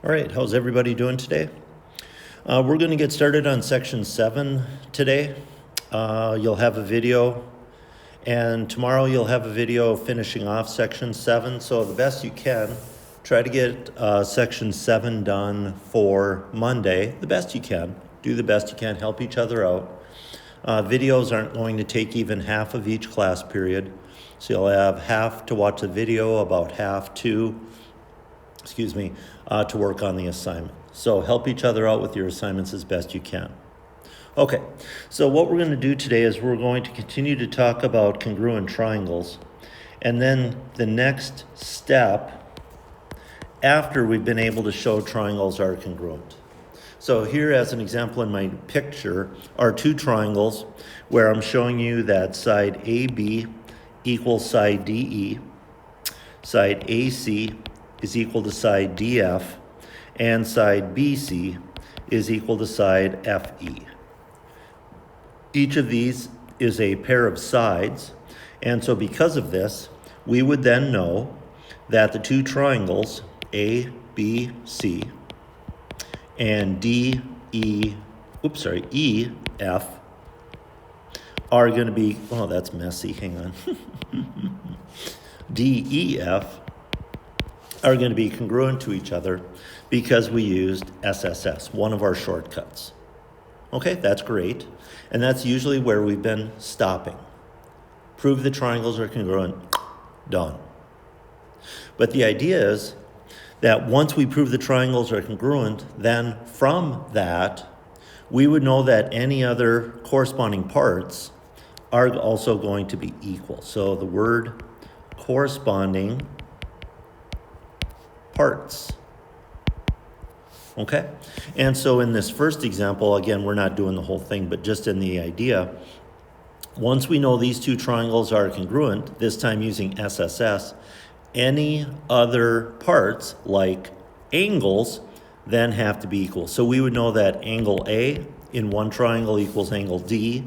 All right, how's everybody doing today? We're going to get started on section 7 today. You'll have a video, and tomorrow you'll have a video finishing off section 7. So the best you can, try to get section 7 done for Monday. The best you can. Do the best you can. Help each other out. Videos aren't going to take even half of each class period. So you'll have half to watch the video, about half to work on the assignment. So help each other out with your assignments as best you can. Okay, so what we're going to do today is we're going to continue to talk about congruent triangles. And then the next step, after we've been able to show triangles are congruent. So here as an example in my picture are two triangles where I'm showing you that side AB equals side DE, side AC is equal to side DF, and side BC is equal to side FE. Each of these is a pair of sides, and so because of this, we would then know that the two triangles ABC and EF are going to be, oh, that's messy, hang on. DEF are going to be congruent to each other because we used SSS, one of our shortcuts. Okay, that's great. And that's usually where we've been stopping. Prove the triangles are congruent, done. But the idea is that once we prove the triangles are congruent, then from that, we would know that any other corresponding parts are also going to be equal. So the word corresponding parts. Okay? And so in this first example, again, we're not doing the whole thing, but just in the idea, once we know these two triangles are congruent, this time using SSS, any other parts, like angles, then have to be equal. So we would know that angle A in one triangle equals angle D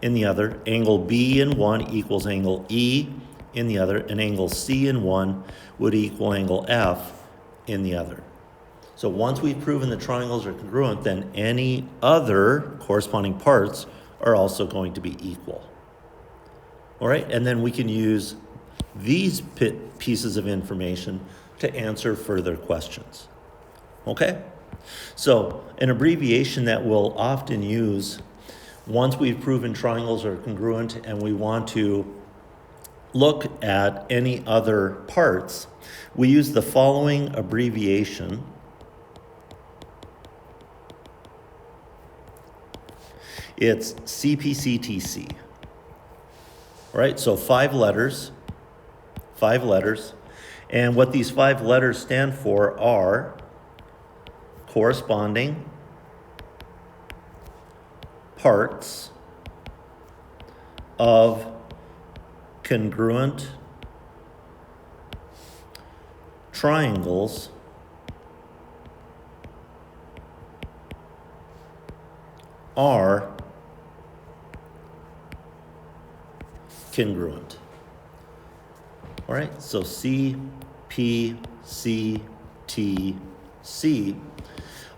in the other, angle B in one equals angle E in the other, and angle C in one would equal angle F in the other. So once we've proven the triangles are congruent, then any other corresponding parts are also going to be equal. All right, and then we can use these pieces of information to answer further questions. Okay? So an abbreviation that we'll often use once we've proven triangles are congruent and we want to look at any other parts, we use the following abbreviation. It's CPCTC. All right, so 5 letters. And what these 5 letters stand for are corresponding parts of congruent triangles are congruent. All right, so C, P, C, T, C.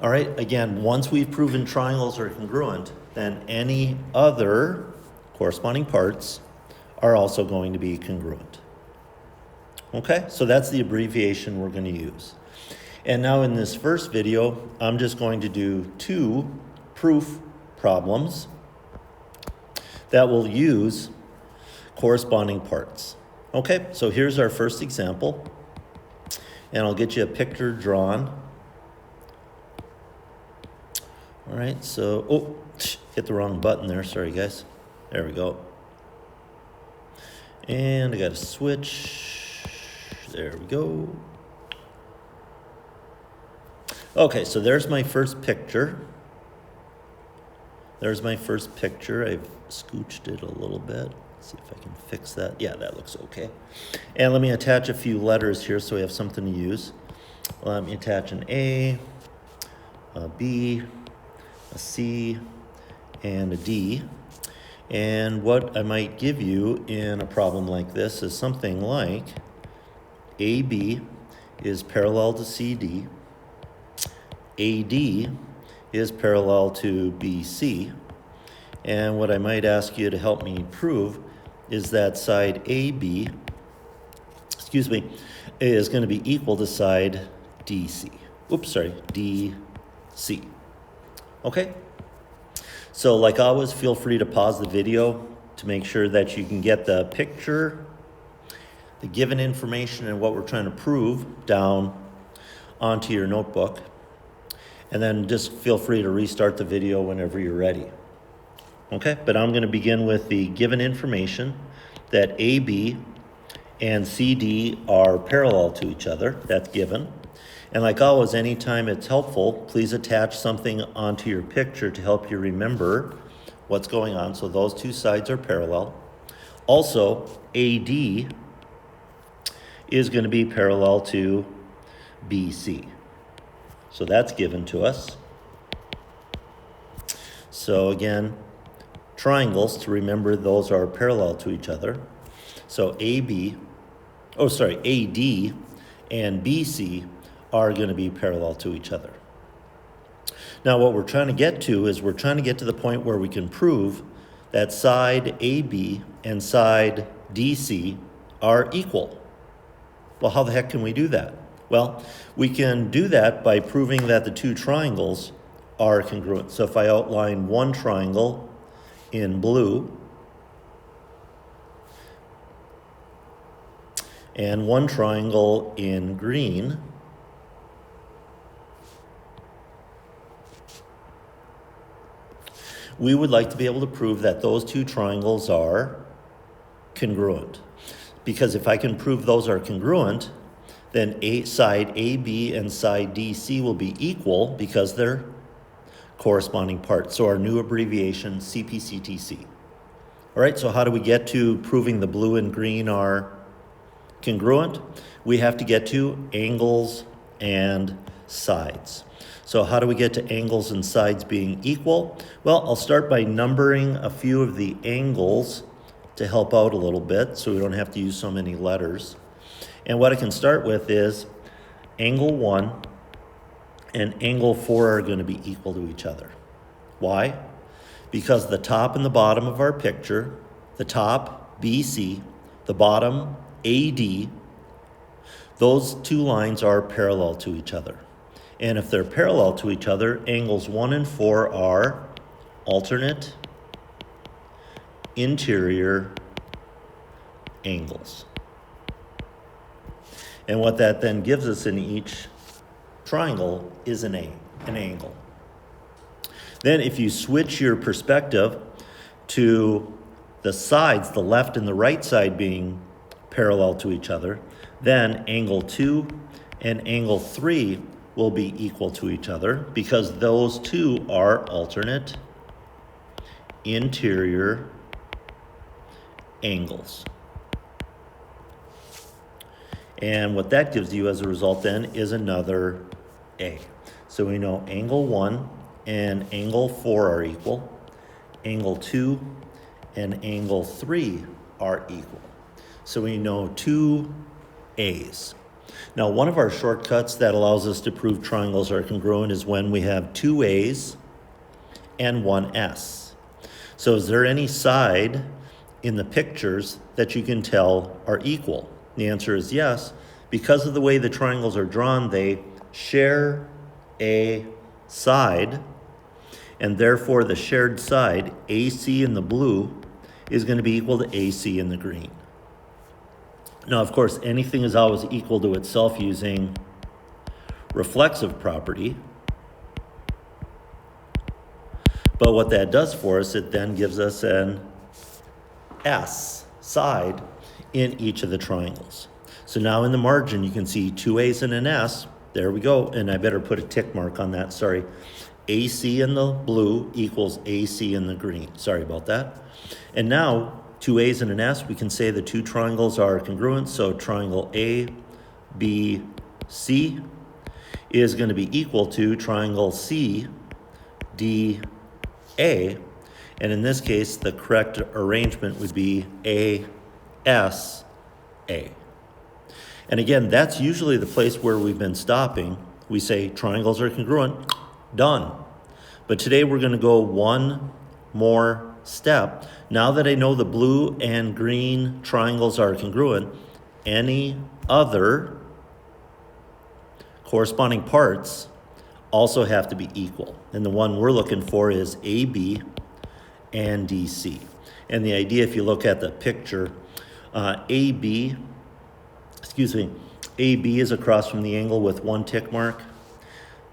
All right, again, once we've proven triangles are congruent, then any other corresponding parts are also going to be congruent. Okay, so that's the abbreviation we're going to use. And now in this first video, I'm just going to do 2 proof problems that will use corresponding parts. Okay, so here's our first example, and I'll get you a picture drawn. All right, so, hit the wrong button there, sorry guys. There we go. And I got to switch. There we go. Okay, so there's my first picture. I've scooched it a little bit. Let's see if I can fix that. Yeah, that looks okay. And let me attach a few letters here so we have something to use. Let me attach an A, a B, a C, and a D. And what I might give you in a problem like this is something like AB is parallel to CD, AD is parallel to BC. And what I might ask you to help me prove is that side AB, is going to be equal to side DC. DC. Okay? So like always, feel free to pause the video to make sure that you can get the picture, the given information, and what we're trying to prove down onto your notebook. And then just feel free to restart the video whenever you're ready. Okay, but I'm going to begin with the given information that AB and CD are parallel to each other. That's given. And like always, anytime it's helpful, please attach something onto your picture to help you remember what's going on. So those two sides are parallel. Also, AD is going to be parallel to BC. So that's given to us. So again, triangles, to remember, those are parallel to each other. So AD and BC are going to be parallel to each other. Now what we're trying to get to is we're trying to get to the point where we can prove that side AB and side DC are equal. Well, how the heck can we do that? Well, we can do that by proving that the two triangles are congruent. So if I outline one triangle in blue and one triangle in green, we would like to be able to prove that those two triangles are congruent. Because if I can prove those are congruent, then side AB and side DC will be equal because they're corresponding parts. So our new abbreviation, CPCTC. All right, so how do we get to proving the blue and green are congruent? We have to get to angles and sides. So how do we get to angles and sides being equal? Well, I'll start by numbering a few of the angles to help out a little bit so we don't have to use so many letters. And what I can start with is angle 1 and angle 4 are going to be equal to each other. Why? Because the top and the bottom of our picture, the top, BC, the bottom, AD, those two lines are parallel to each other. And if they're parallel to each other, angles 1 and 4 are alternate interior angles. And what that then gives us in each triangle is an angle. Then if you switch your perspective to the sides, the left and the right side being parallel to each other, then angle 2 and angle 3 will be equal to each other because those two are alternate interior angles. And what that gives you as a result then is another A. So we know angle 1 and angle 4 are equal. Angle 2 and angle 3 are equal. So we know two A's. Now, one of our shortcuts that allows us to prove triangles are congruent is when we have two A's and one S. So is there any side in the pictures that you can tell are equal? The answer is yes. Because of the way the triangles are drawn, they share a side, and therefore the shared side, AC in the blue, is going to be equal to AC in the green. Now, of course, anything is always equal to itself using reflexive property. But what that does for us, it then gives us an S side in each of the triangles. So now in the margin, you can see two A's and an S. There we go. And I better put a tick mark on that. Sorry. AC in the blue equals AC in the green. Sorry about that. And now, two A's and an S, we can say the two triangles are congruent. So triangle A, B, C is going to be equal to triangle C, D, A. And in this case, the correct arrangement would be A, S, A. And again, that's usually the place where we've been stopping we say triangles are congruent, done. But today we're going to go one more step. Now that I know the blue and green triangles are congruent, any other corresponding parts also have to be equal. And the one we're looking for is AB and DC. And the idea, if you look at the picture, AB is across from the angle with one tick mark.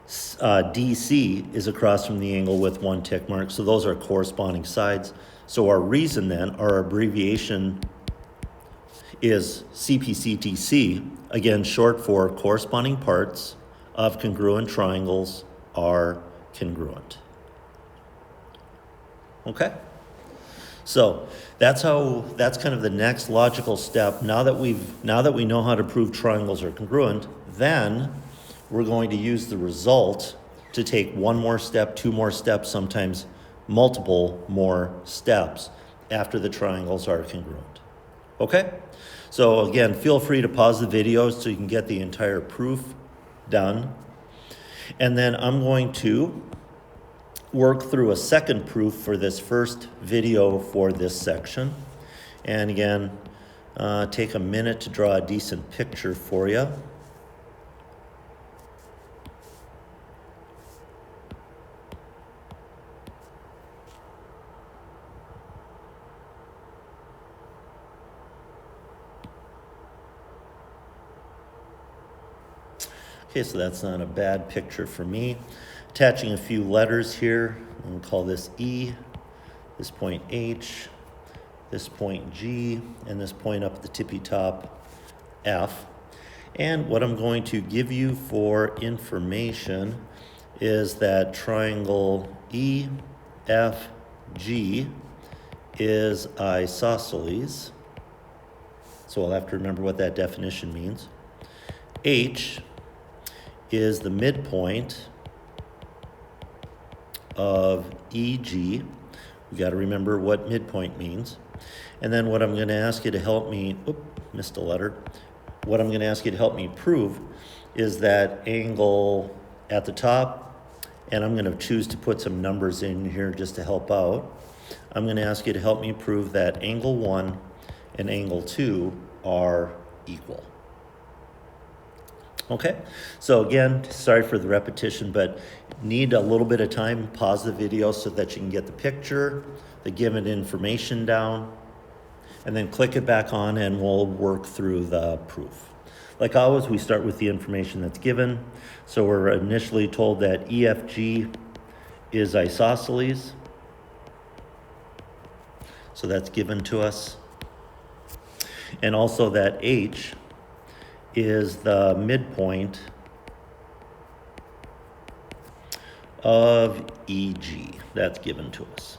DC is across from the angle with one tick mark. So those are corresponding sides. So our reason then, our abbreviation is CPCTC, again, short for corresponding parts of congruent triangles are congruent. Okay? So that's kind of the next logical step. Now that we know how to prove triangles are congruent, then we're going to use the result to take one more step, two more steps, sometimes multiple more steps after the triangles are congruent. Okay? So again, feel free to pause the video so you can get the entire proof done. And then I'm going to work through a second proof for this first video for this section. And again, take a minute to draw a decent picture for you. Okay, so that's not a bad picture for me. Attaching a few letters here, we'll call this E, this point H, this point G, and this point up at the tippy top, F. And what I'm going to give you for information is that triangle EFG is isosceles. So I'll have to remember what that definition means. H is the midpoint of EG. We got to remember what midpoint means. And then what I'm going to ask you to help me, missed a letter. What I'm going to ask you to help me prove is that angle at the top, and I'm going to choose to put some numbers in here just to help out. I'm going to ask you to help me prove that angle 1 and angle 2 are equal. Okay, so again, sorry for the repetition, but need a little bit of time. Pause the video so that you can get the picture, the given information down, and then click it back on and we'll work through the proof. Like always, we start with the information that's given. So we're initially told that EFG is isosceles. So that's given to us. And also that H is the midpoint of EG. That's given to us.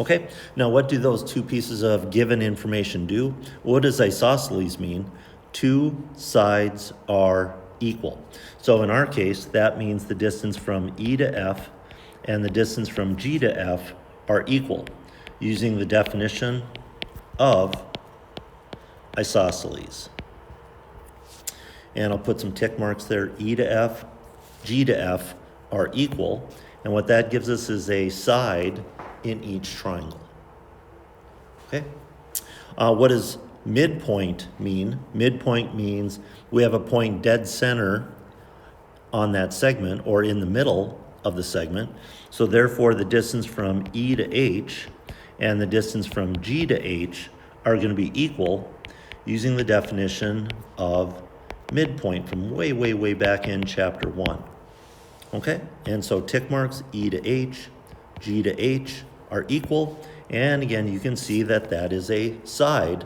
Okay, now what do those two pieces of given information do? What does isosceles mean? Two sides are equal. So in our case, that means the distance from E to F and the distance from G to F are equal, using the definition of isosceles. And I'll put some tick marks there. E to F, G to F are equal. And what that gives us is a side in each triangle. Okay? What does midpoint mean? Midpoint means we have a point dead center on that segment or in the middle of the segment. So therefore the distance from E to H and the distance from G to H are going to be equal using the definition of midpoint from way back in chapter 1. Okay, and so tick marks E to H, G to H are equal, and again you can see that that is a side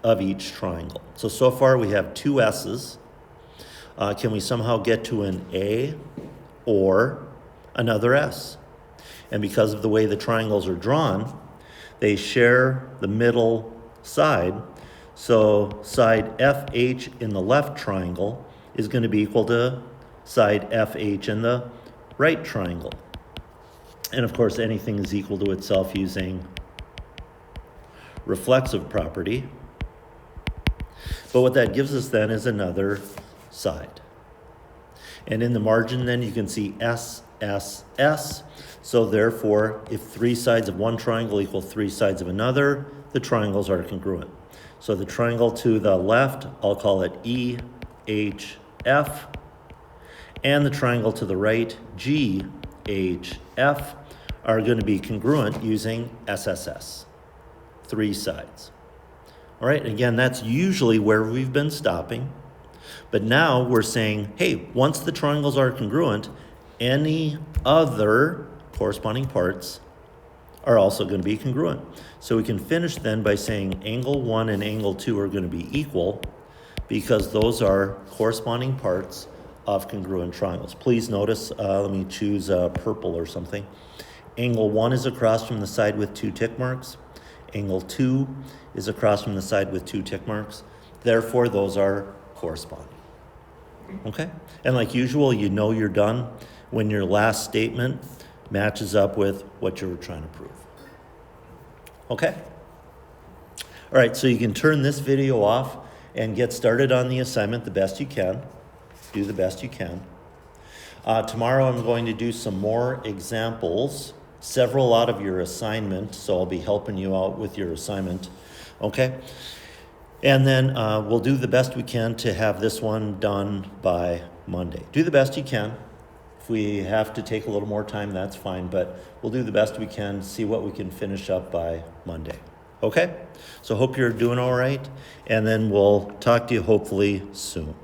of each triangle. So far we have two S's. Can we somehow get to an A or another S? And because of the way the triangles are drawn, they share the middle side. So side FH in the left triangle is going to be equal to side FH in the right triangle. And of course, anything is equal to itself using reflexive property. But what that gives us then is another side. And in the margin then you can see S, S, S. So therefore, if 3 sides of one triangle equal 3 sides of another, the triangles are congruent. So the triangle to the left, I'll call it E, H, F. And the triangle to the right, G, H, F, are going to be congruent using SSS, 3 sides. All right, again, that's usually where we've been stopping. But now we're saying, hey, once the triangles are congruent, any other corresponding parts are also going to be congruent. So we can finish then by saying angle 1 and angle 2 are going to be equal because those are corresponding parts of congruent triangles. Please notice, let me choose purple or something. Angle 1 is across from the side with 2 tick marks. Angle 2 is across from the side with 2 tick marks. Therefore, those are corresponding. Okay? And like usual, you know you're done when your last statement matches up with what you were trying to prove. Okay? All right, so you can turn this video off and get started on the assignment the best you can. Do the best you can. Tomorrow I'm going to do some more examples, several out of your assignment, so I'll be helping you out with your assignment. Okay? And then we'll do the best we can to have this one done by Monday. Do the best you can. If we have to take a little more time, that's fine, but we'll do the best we can, see what we can finish up by Monday. Okay? So hope you're doing all right, and then we'll talk to you hopefully soon.